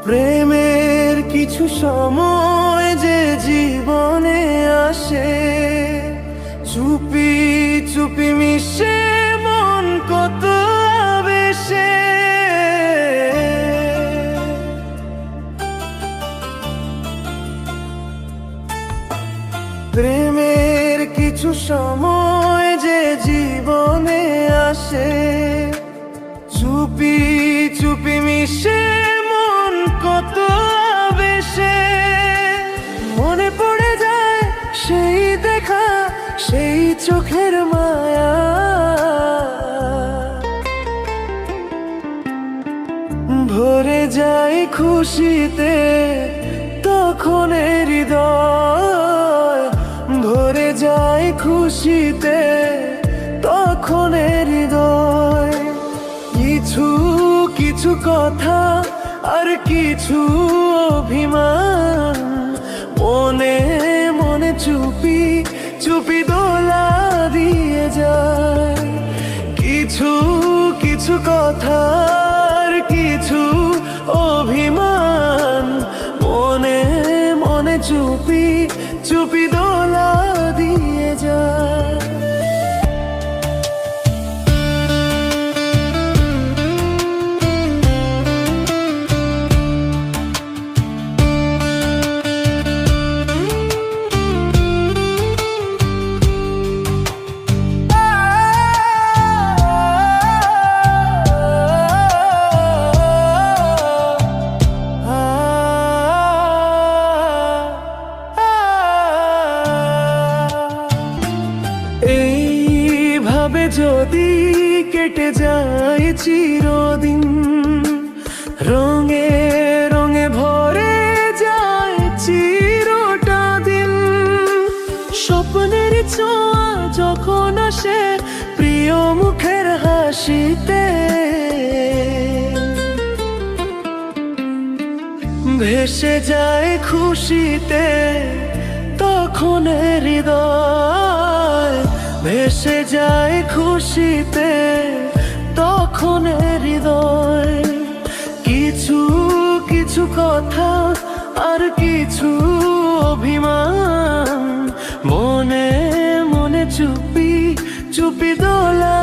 প্রেমের কিছু সময় যে জীবনে আসে, চুপি চুপি মিশে মন কত আবেশে। প্রেমের কিছু সময় যে জীবনে আসে, চুপি চুপি মিশে মন কত আবেশে। মনে পড়ে যায় সেই দেখা, সেই চোখের মায়া, ভরে যায় খুশিতে তখন হৃদয়, ভরে যায় খুশিতে তখন হৃদয়। কিছু কিছু কথা আর কিছু অভিমান, মনে মনে চুপি চুপি দোলা দিয়ে যায়। কিছু কিছু কথা আর কিছু অভিমান, মনে মনে চুপি চুপি দোলা দিয়ে যায়। এইভাবে যদি কেটে যায় চিরদিন, রঙে রঙে ভরে যায় চিরটা দিন। স্বপ্নের ছোঁয়া যখন আসে প্রিয় মুখের হাসিতে, ভেসে যায় খুশিতে তখন হৃদয়, ভেসে যায় খুশিতে তখন হৃদয়। কিছু কিছু কথা আর কিছু অভিমান, মনে মনে চুপি চুপি দোলা